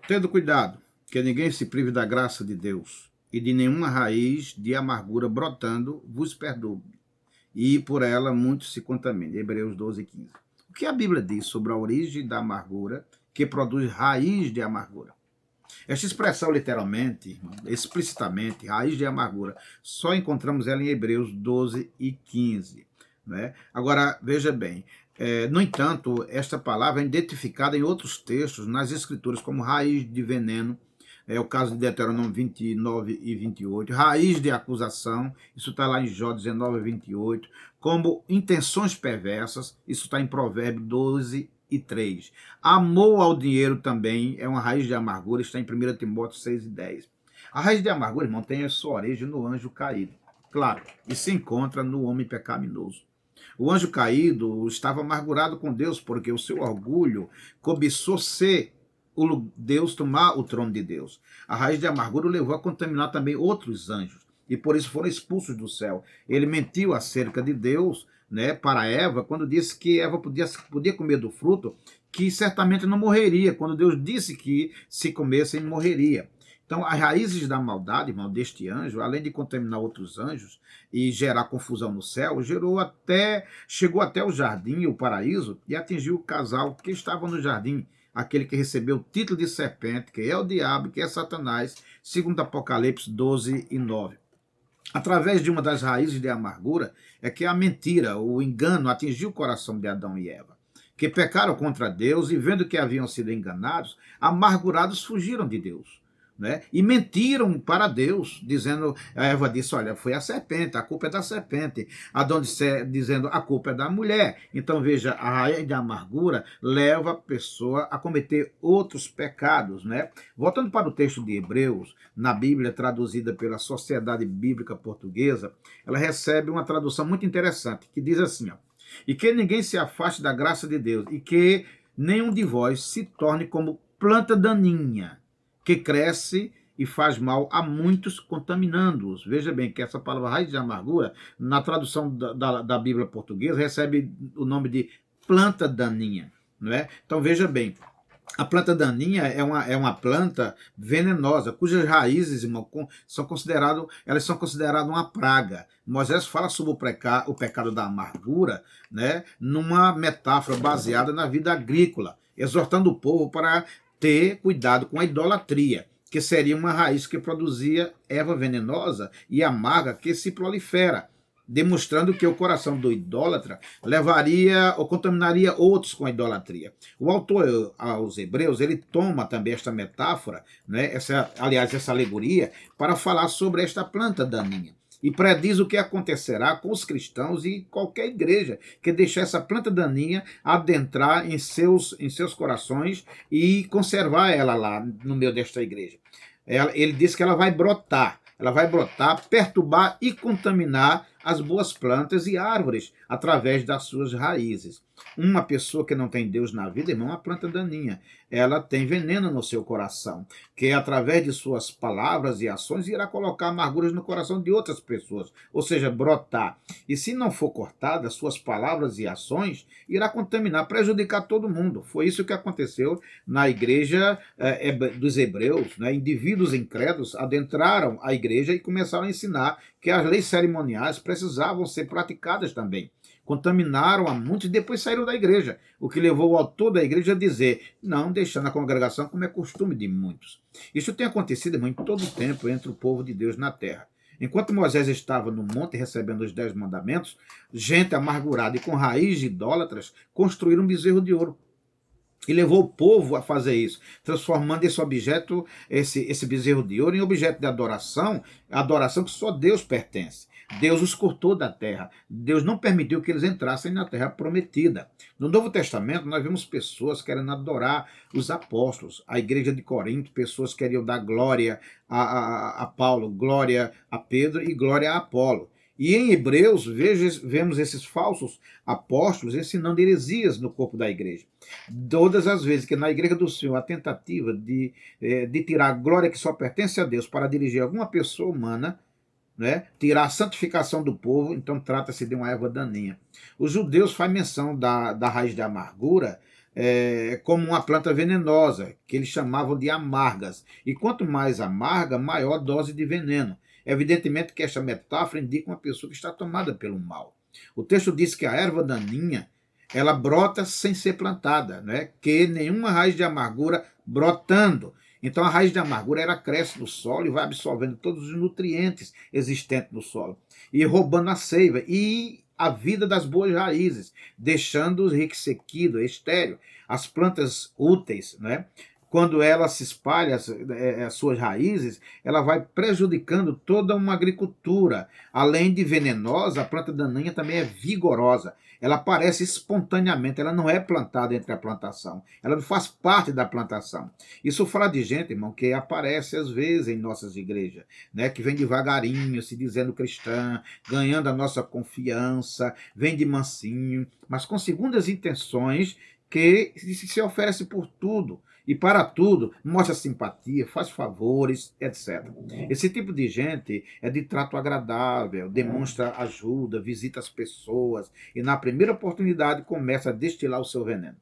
Tendo cuidado, que ninguém se prive da graça de Deus, e de nenhuma raiz de amargura brotando vos perturbe, e por ela muitos se contaminem. Hebreus 12:15. O que a Bíblia diz sobre a origem da amargura que produz raiz de amargura? Esta expressão, literalmente, explicitamente, raiz de amargura, só encontramos ela em Hebreus 12:15. Né? Agora, veja bem, no entanto, esta palavra é identificada em outros textos nas Escrituras como raiz de veneno, é o caso de Deuteronômio 29:28, raiz de acusação, isso está lá em Jó 19:28, como intenções perversas, isso está em Provérbios 12:3. Amor ao dinheiro também é uma raiz de amargura, está em 1 Timóteo 6:10. A raiz de amargura, irmão, tem a sua origem no anjo caído. Claro, e se encontra no homem pecaminoso. O anjo caído estava amargurado com Deus porque o seu orgulho cobiçou ser o Deus, tomar o trono de Deus. A raiz de amargura o levou a contaminar também outros anjos e por isso foram expulsos do céu. Ele mentiu acerca de Deus, né, para Eva quando disse que Eva podia comer do fruto, que certamente não morreria, quando Deus disse que se comessem morreria. Então, as raízes da maldade, irmão, deste anjo, além de contaminar outros anjos e gerar confusão no céu, chegou até o jardim, o paraíso, e atingiu o casal que estava no jardim, aquele que recebeu o título de serpente, que é o diabo, que é Satanás, segundo Apocalipse 12:9. Através de uma das raízes de amargura é que a mentira, o engano, atingiu o coração de Adão e Eva, que pecaram contra Deus e, vendo que haviam sido enganados, amargurados fugiram de Deus. Né? E mentiram para Deus, dizendo, a Eva disse, olha, foi a serpente, a culpa é da serpente. Adão dizendo, a culpa é da mulher. Então veja, a raiz da amargura leva a pessoa a cometer outros pecados. Né? Voltando para o texto de Hebreus, na Bíblia traduzida pela Sociedade Bíblica Portuguesa, ela recebe uma tradução muito interessante, que diz assim, ó, e que ninguém se afaste da graça de Deus, e que nenhum de vós se torne como planta daninha, que cresce e faz mal a muitos, contaminando-os. Veja bem que essa palavra raiz de amargura, na tradução da Bíblia portuguesa, recebe o nome de planta daninha. Não é? Então veja bem, a planta daninha é uma planta venenosa, cujas raízes, irmão, elas são consideradas uma praga. Moisés fala sobre o pecado da amargura, né, numa metáfora baseada na vida agrícola, exortando o povo para ter cuidado com a idolatria, que seria uma raiz que produzia erva venenosa e amarga que se prolifera, demonstrando que o coração do idólatra levaria ou contaminaria outros com a idolatria. O autor aos Hebreus, ele toma também esta metáfora, né, essa alegoria, para falar sobre esta planta daninha. E prediz o que acontecerá com os cristãos e qualquer igreja que deixar essa planta daninha adentrar em seus corações e conservar ela lá no meio desta igreja. Ele diz que ela vai brotar, perturbar e contaminar as boas plantas e árvores através das suas raízes. Uma pessoa que não tem Deus na vida, irmão, é uma planta daninha. Ela tem veneno no seu coração, que através de suas palavras e ações irá colocar amarguras no coração de outras pessoas, ou seja, brotar. E se não for cortada, suas palavras e ações irá contaminar, prejudicar todo mundo. Foi isso que aconteceu na igreja dos Hebreus, né? Indivíduos incrédulos adentraram a igreja e começaram a ensinar que as leis cerimoniais precisavam ser praticadas também. Contaminaram a muitos e depois saíram da igreja, o que levou o autor da igreja a dizer, não deixando a congregação como é costume de muitos. Isso tem acontecido, irmão, em todo o tempo entre o povo de Deus na terra. Enquanto Moisés estava no monte recebendo os 10 mandamentos, gente amargurada e com raiz de idólatras construíram um bezerro de ouro. E levou o povo a fazer isso, transformando esse objeto, esse bezerro de ouro, em objeto de adoração, adoração que só Deus pertence. Deus os cortou da terra. Deus não permitiu que eles entrassem na terra prometida. No Novo Testamento, nós vemos pessoas querendo adorar os apóstolos. A igreja de Corinto, pessoas queriam dar glória a Paulo, glória a Pedro e glória a Apolo. E em Hebreus, vemos esses falsos apóstolos ensinando heresias no corpo da igreja. Todas as vezes que na igreja do Senhor a tentativa de tirar a glória que só pertence a Deus para dirigir alguma pessoa humana, né, tirar a santificação do povo, então trata-se de uma erva daninha. Os judeus fazem menção da raiz de amargura como uma planta venenosa, que eles chamavam de amargas. E quanto mais amarga, maior dose de veneno. Evidentemente que esta metáfora indica uma pessoa que está tomada pelo mal. O texto diz que a erva daninha, ela brota sem ser plantada, né? Que nenhuma raiz de amargura brotando. Então a raiz de amargura ela cresce no solo e vai absorvendo todos os nutrientes existentes no solo e roubando a seiva e a vida das boas raízes, deixando-os enriquecido, estéril. As plantas úteis, né? Quando ela se espalha as suas raízes, ela vai prejudicando toda uma agricultura. Além de venenosa, a planta daninha também é vigorosa. Ela aparece espontaneamente, ela não é plantada entre a plantação, ela não faz parte da plantação. Isso fala de gente, irmão, que aparece às vezes em nossas igrejas, né, que vem devagarinho, se dizendo cristã, ganhando a nossa confiança, vem de mansinho, mas com segundas intenções, que se oferece por tudo e para tudo, mostra simpatia, faz favores, etc. Esse tipo de gente é de trato agradável, demonstra ajuda, visita as pessoas e na primeira oportunidade começa a destilar o seu veneno.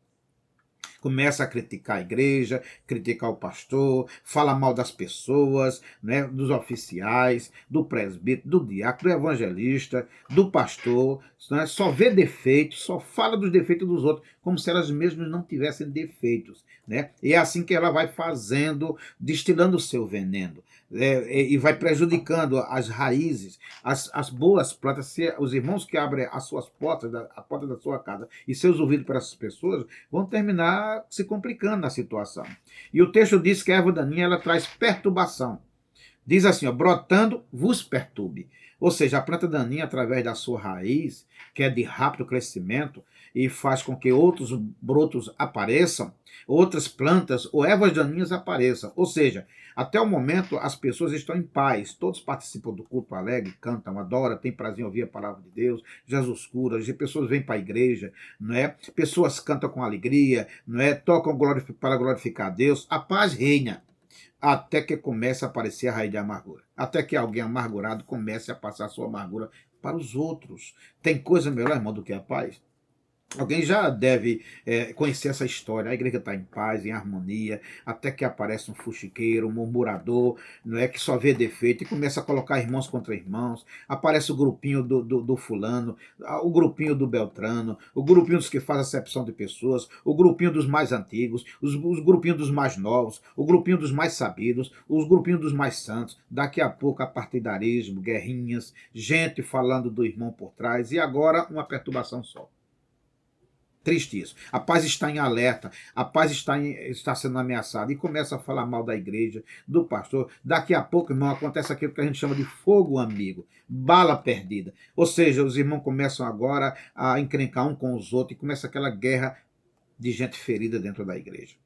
Começa a criticar a igreja, criticar o pastor, fala mal das pessoas, né, dos oficiais, do presbítero, do diácono, do evangelista, do pastor, né, só vê defeitos, só fala dos defeitos dos outros, como se elas mesmas não tivessem defeitos. Né? E é assim que ela vai fazendo, destilando o seu veneno. E vai prejudicando as raízes, as boas plantas. Se os irmãos que abrem as suas portas, a porta da sua casa, e seus ouvidos para essas pessoas, vão terminar se complicando na situação. E o texto diz que a erva daninha ela traz perturbação. Diz assim, ó, brotando vos perturbe. Ou seja, a planta daninha, através da sua raiz, que é de rápido crescimento, e faz com que outros brotos apareçam, outras plantas ou ervas daninhas apareçam. Ou seja, até o momento as pessoas estão em paz, todos participam do culto alegre, cantam, adoram, têm prazer em ouvir a palavra de Deus, Jesus cura, as pessoas vêm para a igreja, não é? Pessoas cantam com alegria, não é? Tocam para glorificar a Deus, a paz reina. Até que comece a aparecer a raiz de amargura. Até que alguém amargurado comece a passar a sua amargura para os outros. Tem coisa melhor, irmão, do que a paz? Alguém já deve conhecer essa história. A igreja está em paz, em harmonia, até que aparece um fuxiqueiro, um murmurador, não é, que só vê defeito e começa a colocar irmãos contra irmãos. Aparece o grupinho do fulano, o grupinho do Beltrano, o grupinho dos que faz acepção de pessoas, o grupinho dos mais antigos, os grupinhos dos mais novos, o grupinho dos mais sabidos, os grupinhos dos mais santos. Daqui a pouco, partidarismo, guerrinhas, gente falando do irmão por trás e agora uma perturbação só. Triste isso. A paz está em alerta, a paz está sendo ameaçada e começa a falar mal da igreja, do pastor. Daqui a pouco, irmão, acontece aquilo que a gente chama de fogo amigo, bala perdida. Ou seja, os irmãos começam agora a encrencar um com os outros e começa aquela guerra de gente ferida dentro da igreja.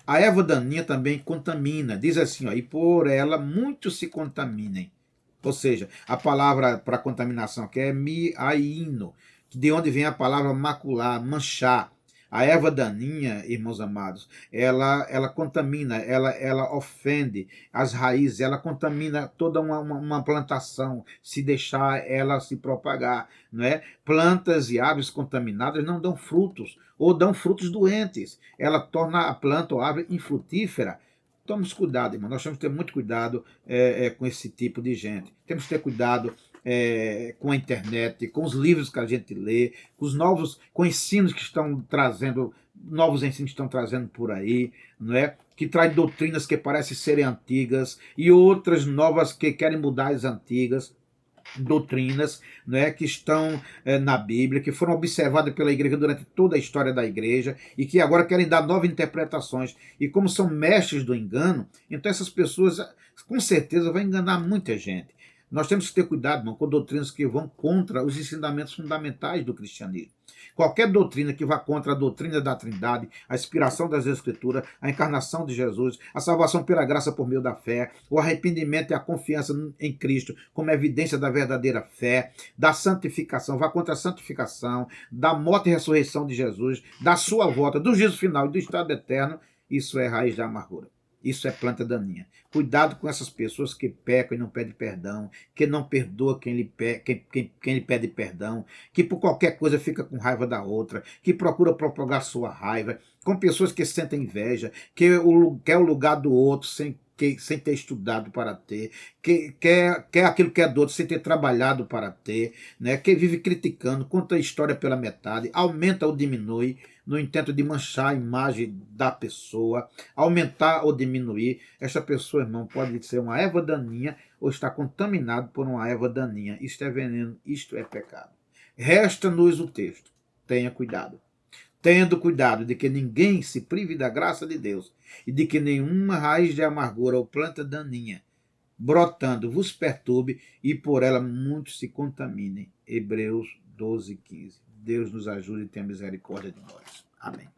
A erva daninha também contamina, diz assim, ó, e por ela muitos se contaminem. Ou seja, a palavra para contaminação aqui é miaino, de onde vem a palavra macular, manchar. A erva daninha, irmãos amados, ela contamina, ela ofende as raízes, ela contamina toda uma plantação, se deixar ela se propagar. Não é? Plantas e árvores contaminadas não dão frutos, ou dão frutos doentes. Ela torna a planta ou árvore infrutífera. Tomemos cuidado, irmão. Nós temos que ter muito cuidado com esse tipo de gente. Temos que ter cuidado com a internet, com os livros que a gente lê, com ensinos que estão trazendo, novos ensinos que estão trazendo por aí, não é? Que traz doutrinas que parecem serem antigas e outras novas que querem mudar as antigas doutrinas, né, que estão na Bíblia, que foram observadas pela igreja durante toda a história da igreja e que agora querem dar novas interpretações. E como são mestres do engano, então essas pessoas com certeza vão enganar muita gente. Nós temos que ter cuidado, irmão, com doutrinas que vão contra os ensinamentos fundamentais do cristianismo. Qualquer doutrina que vá contra a doutrina da Trindade, a inspiração das Escrituras, a encarnação de Jesus, a salvação pela graça por meio da fé, o arrependimento e a confiança em Cristo como evidência da verdadeira fé, da santificação, vá contra a santificação, da morte e ressurreição de Jesus, da sua volta, do juízo final e do estado eterno, isso é raiz da amargura. Isso é planta daninha. Cuidado com essas pessoas que pecam e não pedem perdão, que não perdoa quem lhe pede perdão, que por qualquer coisa fica com raiva da outra, que procura propagar sua raiva, com pessoas que sentem inveja, que quer o lugar do outro sem ter estudado para ter, que quer aquilo que é do outro sem ter trabalhado para ter, né? Que vive criticando, conta a história pela metade, aumenta ou diminui no intento de manchar a imagem da pessoa, aumentar ou diminuir. Esta pessoa, irmão, pode ser uma erva daninha ou está contaminado por uma erva daninha. Isto é veneno, isto é pecado. Resta-nos o texto. Tenha cuidado. Tendo cuidado de que ninguém se prive da graça de Deus e de que nenhuma raiz de amargura ou planta daninha brotando vos perturbe e por ela muitos se contaminem. Hebreus 12:15. Deus nos ajude e tenha misericórdia de nós. Amém.